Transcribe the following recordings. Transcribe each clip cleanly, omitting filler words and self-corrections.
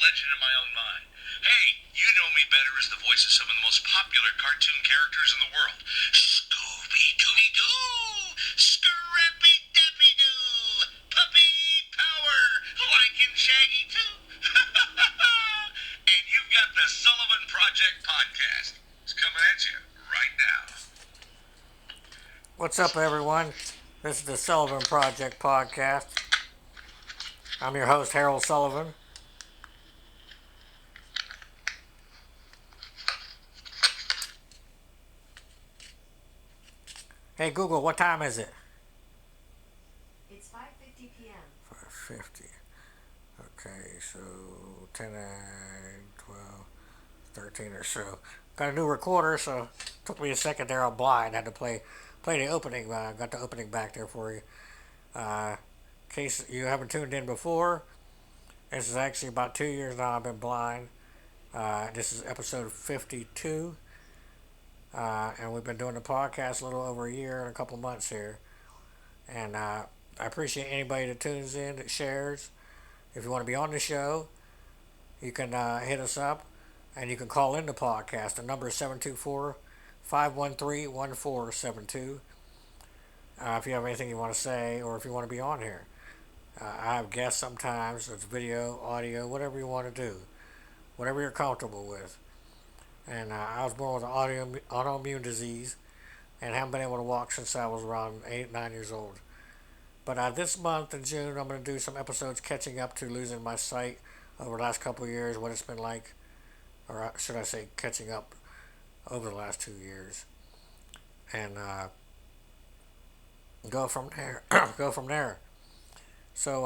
legend in my own mind. Hey, you know me better as the voice of some of the most popular cartoon characters in the world. Scooby-Dooby-Doo! Scrappy-Dappy-Doo! Puppy power! Like in Shaggy too! And you've got the Sullivan Project podcast. It's coming at you right now. What's up, everyone? This is the Sullivan Project podcast. I'm your host, Harold Sullivan. Hey, Google, what time is it? It's 5:50 p.m. 5:50. Okay, so 10, 12, 13 or so. Got a new recorder, so it took me a second there. I'm blind. I had to play the opening. Got the opening back there for you. In case you haven't tuned in before, this is actually about 2 years now I've been blind. This is episode 52. And we've been doing the podcast a little over a year and a couple months here. And I appreciate anybody that tunes in, that shares. If you want to be on the show, you can hit us up and you can call in the podcast. The number is 724 513 1472. If you have anything you want to say or if you want to be on here. I have guests sometimes. It's video, audio, whatever you want to do. Whatever you're comfortable with. And I was born with an autoimmune disease and haven't been able to walk since I was around 8, 9 years old. But this month in June, I'm going to do some episodes catching up to losing my sight over the last couple of years, what it's been like, or should I say, catching up over the last 2 years, and go from there. Go from there. So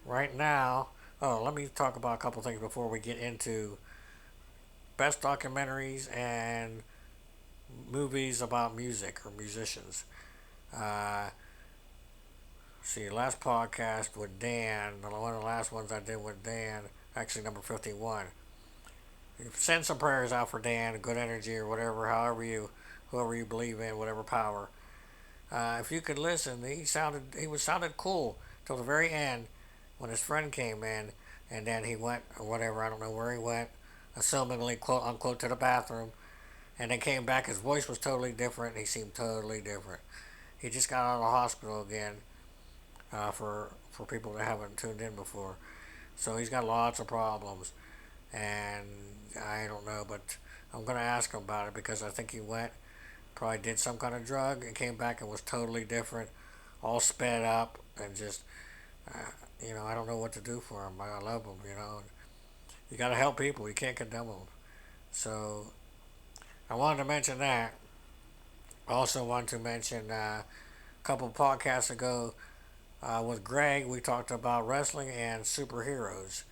right now, let me talk about a couple things before we get into best documentaries and movies about music or musicians. Uh, See, last podcast with Dan, one of the last ones I did with Dan, actually number 51. Send some prayers out for Dan, good energy or whatever, whoever you believe in, whatever power. If you could listen, he sounded cool till the very end when his friend came in, and then he went or whatever, I don't know where he went, assumingly quote unquote to the bathroom, and then came back. His voice was totally different. And he seemed totally different. He just got out of the hospital again. For people that haven't tuned in before. So he's got lots of problems, and I don't know, but I'm gonna ask him about it because I think he went, probably did some kind of drug, and came back and was totally different, all sped up, and just, uh, I don't know what to do for him. I love him, You gotta help people. You can't condemn them. So I wanted to mention that. I also wanted to mention a couple podcasts ago. With Greg, we talked about wrestling and superheroes.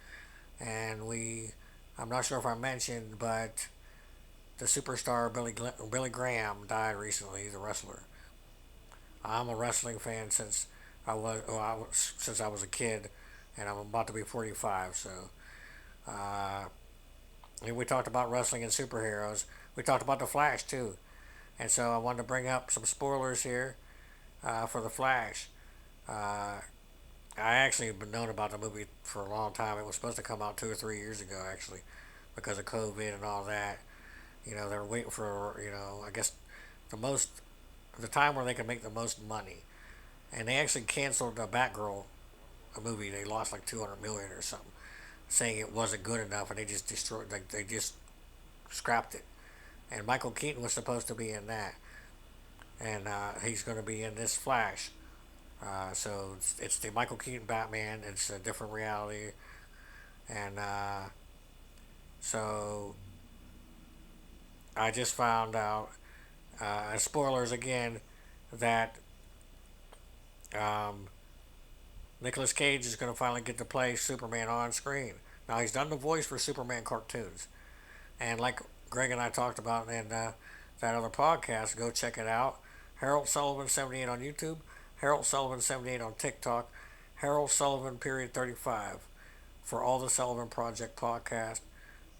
And I'm not sure if I mentioned, but the superstar Billy Graham died recently. He's a wrestler. I'm a wrestling fan since I was a kid, and I'm about to be 45. So, uh, and we talked about wrestling and superheroes. We talked about the Flash too, and so I wanted to bring up some spoilers here for the Flash. Uh, I actually have been known about the movie for a long time. It was supposed to come out 2 or 3 years ago, actually, because of COVID and all that. They were waiting for, I guess the most, the time where they could make the most money. And they actually canceled the Batgirl movie. They lost like 200 million or something, saying it wasn't good enough, and they just destroyed, like they just scrapped it. And Michael Keaton was supposed to be in that, and he's going to be in this Flash. So it's the Michael Keaton Batman. It's a different reality, and so I just found out, spoilers again, that um, Nicolas Cage is going to finally get to play Superman on screen. Now he's done the voice for Superman cartoons, and like Greg and I talked about in that other podcast, go check it out. Harold Sullivan 78 on YouTube, Harold Sullivan 78 on TikTok, Harold Sullivan period 35 for all the Sullivan Project podcast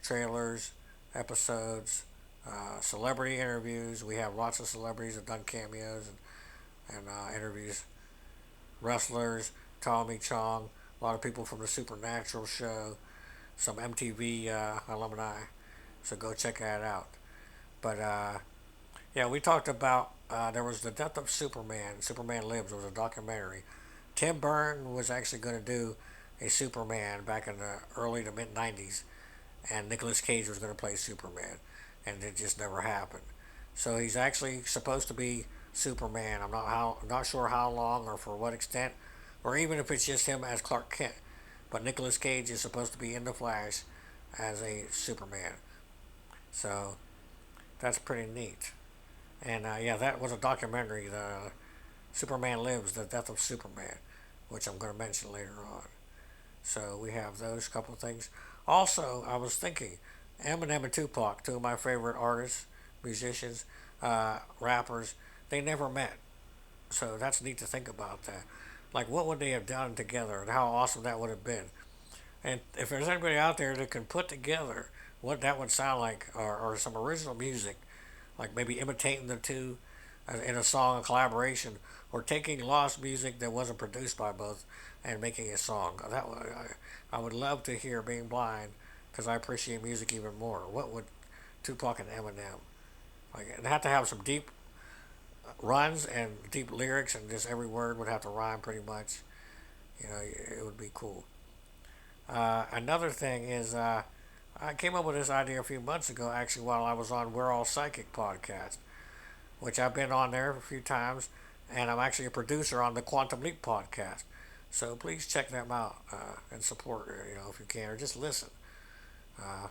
trailers, episodes, celebrity interviews. We have lots of celebrities that have done cameos and interviews. Wrestlers, Tommy Chong, A lot of people from the Supernatural show, some MTV alumni. So go check that out. But yeah, we talked about there was the death of Superman. Superman Lives was a documentary. Tim Burton was actually going to do a Superman back in the early to mid '90s, and Nicolas Cage was going to play Superman, and it just never happened. So he's actually supposed to be Superman. I'm not sure how long or for what extent, or even if it's just him as Clark Kent. But Nicolas Cage is supposed to be in the Flash as a Superman. So that's pretty neat. And yeah, that was a documentary, the Superman Lives, the death of Superman, which I'm going to mention later on. So we have those couple things. Also, I was thinking, Eminem and Tupac, two of my favorite artists, musicians, rappers, they never met. So that's neat to think about that. Like, what would they have done together, and how awesome that would have been. And if there's anybody out there that can put together what that would sound like, or some original music, like maybe imitating the two in a song, a collaboration, or taking lost music that wasn't produced by both and making a song. I would love to hear Being Blind because I appreciate music even more. What would Tupac and Eminem like? It'd have to have some deep runs and deep lyrics, and just every word would have to rhyme pretty much. You know, it would be cool. Another thing is, I came up with this idea a few months ago, actually, while I was on We're All Psychic podcast, which I've been on there a few times, and I'm actually a producer on the Quantum Leap podcast. So please check them out and support, if you can, or just listen. Uh,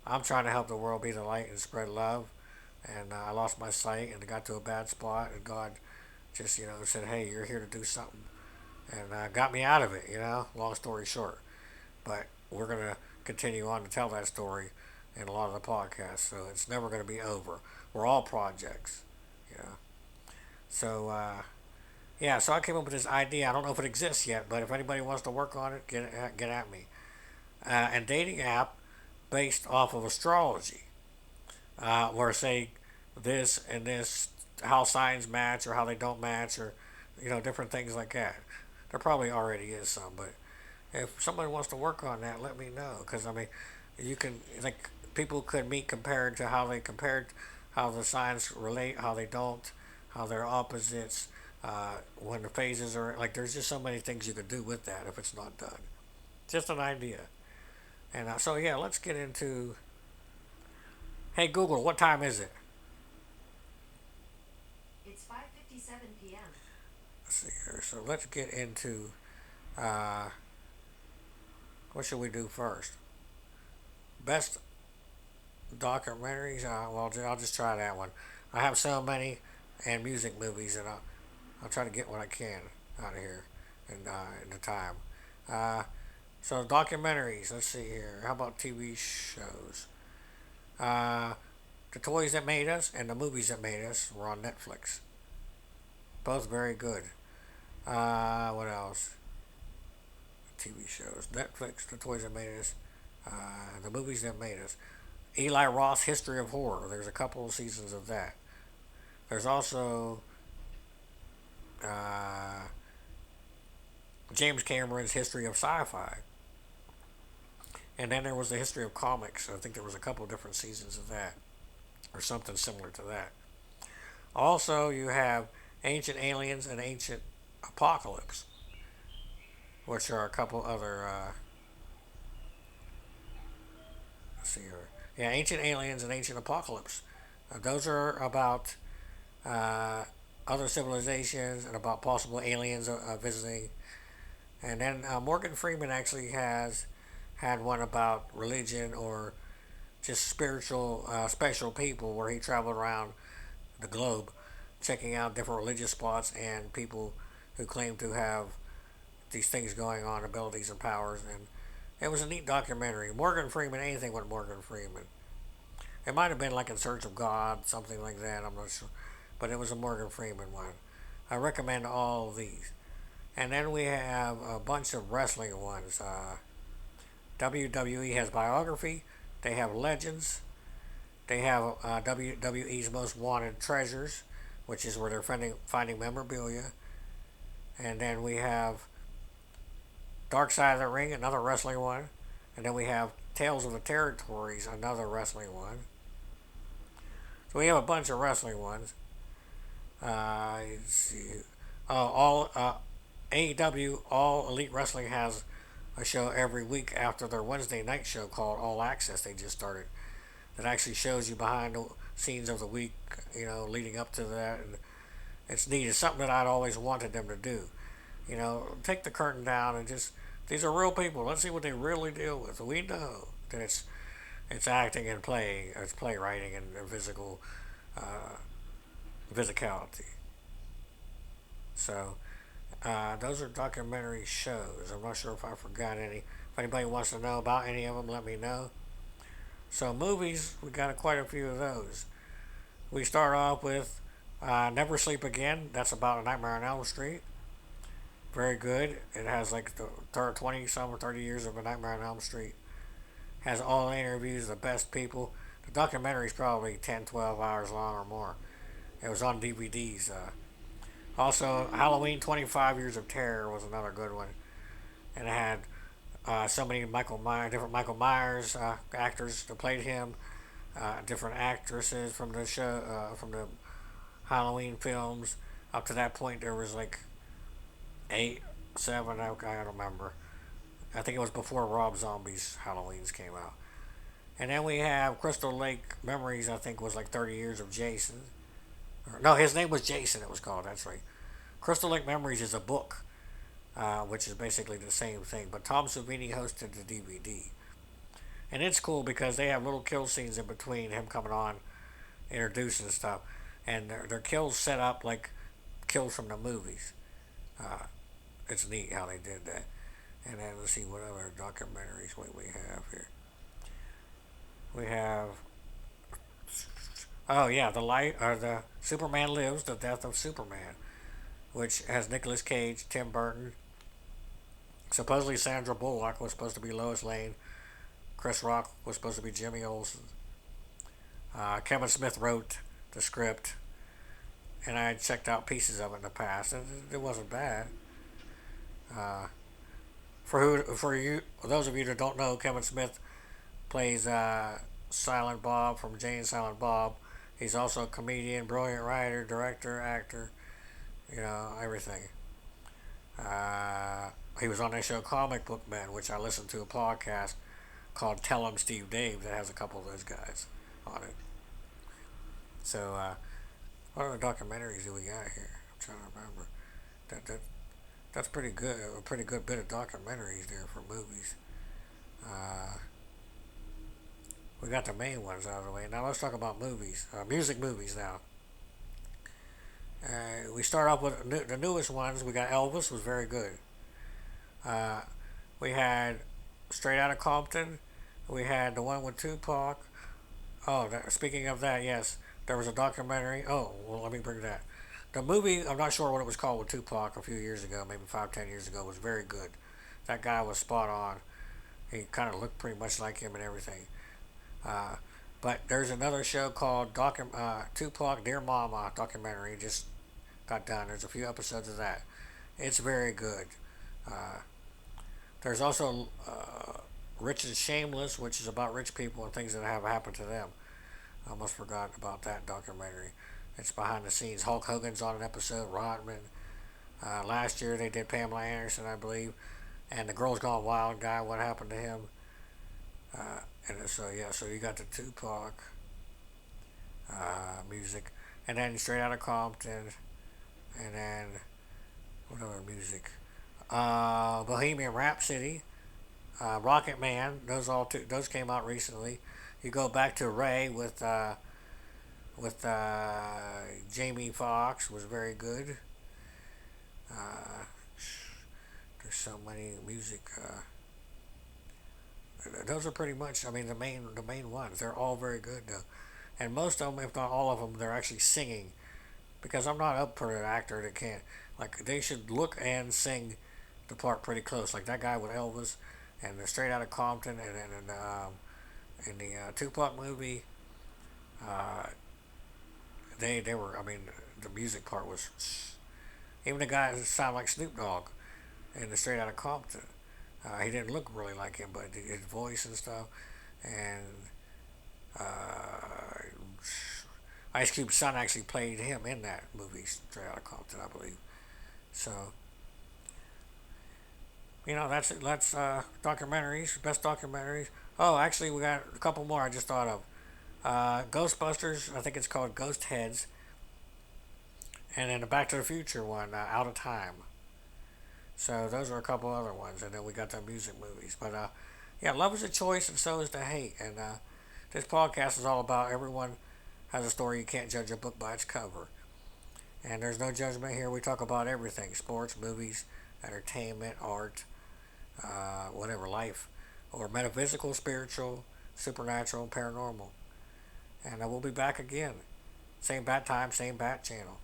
I'm trying to help the world be the light and spread love, and I lost my sight and got to a bad spot, and God just, said, hey, you're here to do something, and got me out of it, long story short. But we're going to continue on to tell that story in a lot of the podcasts, so it's never going to be over. We're all projects, you know. So, yeah, so I came up with this idea. I don't know if it exists yet, but if anybody wants to work on it, get at me. And dating app based off of astrology, where say this and this, how signs match or how they don't match, or different things like that. There probably already is some, but if somebody wants to work on that, let me know. Because I mean, you can like people could meet compared to how they compared, how the signs relate, how they don't, how they're opposites. When the phases are like, there's just so many things you could do with that if it's not done. Just an idea. And so yeah, let's get into. Hey Google, what time is it? It's 5:57 p.m. Let's see here. So let's get into. Uh, what should we do first? Best documentaries. Well, I'll just try that one. I have so many, and music movies, and I'll try to get what I can out of here in the time. Uh, so documentaries. Let's see here. How about TV shows? Uh, the Toys That Made Us and the Movies That Made Us were on Netflix. Both very good. What else? TV shows. Netflix, The Toys That Made Us, The Movies That Made Us. Eli Roth's History of Horror. There's a couple of seasons of that. There's also uh, James Cameron's History of Sci-Fi. And then there was the History of Comics. I think there was a couple of different seasons of that, or something similar to that. Also, you have Ancient Aliens and Ancient Apocalypse, which are a couple other. Let's see here. Yeah, Ancient Aliens and Ancient Apocalypse. Those are about uh, other civilizations and about possible aliens visiting. And then Morgan Freeman actually has had one about religion or just spiritual, special people, where he traveled around the globe checking out different religious spots and people who claim to have these things going on, abilities and powers. And it was a neat documentary. Morgan Freeman, anything with Morgan Freeman. It might have been like In Search of God, something like that, I'm not sure. But it was a Morgan Freeman one. I recommend all of these. And then we have a bunch of wrestling ones. WWE has biography. They have legends. They have WWE's Most Wanted Treasures, which is where they're finding memorabilia. And then we have Dark Side of the Ring, another wrestling one. And then we have Tales of the Territories, another wrestling one. So we have a bunch of wrestling ones. Let's see. All AEW, All Elite Wrestling has a show every week after their Wednesday night show called All Access. They just started. That actually shows you behind the scenes of the week, leading up to that, and it's neat. It's something that I'd always wanted them to do. Take the curtain down and just these are real people. Let's see what they really deal with. We know that it's acting and playing, it's playwriting and physical physicality. So those are documentary shows. I'm not sure if I forgot any. If anybody wants to know about any of them, let me know. So movies, we got quite a few of those. We start off with Never Sleep Again. That's about a Nightmare on Elm Street. Very good. It has like the 20 some or 30 years of a Nightmare on Elm Street. Has all the interviews, the best people. The documentary is probably 10, 12 hours long or more. It was on DVDs. Also, Halloween 25 Years of Terror was another good one. And it had so many different Michael Myers actors that played him, different actresses from the show, from the Halloween films. Up to that point, there was like 8, 7, I don't remember. I think it was before Rob Zombie's Halloween's came out. And then we have Crystal Lake Memories, I think was like 30 Years of Jason. No, his name was Jason, it was called, that's right. Crystal Lake Memories is a book, which is basically the same thing. But Tom Savini hosted the DVD. And it's cool because they have little kill scenes in between him coming on, introducing stuff. And their kills set up like kills from the movies. Uh, it's neat how they did that. And then let's see what other documentaries we have here. We have the light or the Superman Lives: The Death of Superman, which has Nicolas Cage, Tim Burton. Supposedly Sandra Bullock was supposed to be Lois Lane. Chris Rock was supposed to be Jimmy Olsen. Kevin Smith wrote the script, and I had checked out pieces of it in the past, and it wasn't bad. Uh, for those of you that don't know, Kevin Smith plays Silent Bob from Jane and Silent Bob. He's also a comedian, brilliant writer, director, actor, everything. He was on that show Comic Book Man, which I listened to a podcast called Tell 'em Steve Dave that has a couple of those guys on it. So, what other documentaries do we got here? I'm trying to remember. That's pretty good. A pretty good bit of documentaries there for movies. Uh, we got the main ones out of the way. Now let's talk about movies. Music movies now. We start off with the newest ones. We got Elvis, was very good. Uh, we had Straight Outta Compton. We had the one with Tupac. Oh, speaking of that, yes, there was a documentary. Oh, well, let me bring that. The movie, I'm not sure what it was called with Tupac a few years ago, maybe 5, 10 years ago, was very good. That guy was spot on. He kind of looked pretty much like him and everything. Uh, but there's another show called Tupac Dear Mama documentary. Just got done. There's a few episodes of that. It's very good. Uh, there's also Rich and Shameless, which is about rich people and things that have happened to them. I almost forgot about that documentary. It's behind the scenes. Hulk Hogan's on an episode. Rodman. Last year they did Pamela Anderson, I believe, and the Girls Gone Wild guy. What happened to him? So you got the Tupac music, and then Straight Outta Compton, and then what other music? Bohemian Rhapsody, Rocket Man. Those came out recently. You go back to Ray with Jamie Foxx, was very good. Uh, there's so many music. Those are pretty much, I mean, the main ones. They're all very good though, and most of them, if not all of them, they're actually singing. Because I'm not up for an actor that can't. Like they should look and sing the part pretty close. Like that guy with Elvis, and the Straight Outta Compton, and then in the Tupac movie, uh, they were. I mean, the music part was. Even the guy that sounded like Snoop Dogg in the Straight Outta Compton. He didn't look really like him, but his voice and stuff, and uh, Ice Cube's son actually played him in that movie, Straight Outta Compton, I believe. So that's documentaries, best documentaries. Oh, actually, we got a couple more I just thought of. Ghostbusters, I think it's called Ghost Heads, and then the Back to the Future one, Out of Time. So those are a couple other ones, and then we got the music movies. But yeah, love is a choice, and so is the hate. And this podcast is all about everyone has a story. You can't judge a book by its cover. And there's no judgment here. We talk about everything: sports, movies, entertainment, art, whatever, life, or metaphysical, spiritual, supernatural, paranormal. And we'll be back again. Same bat time, same bat channel.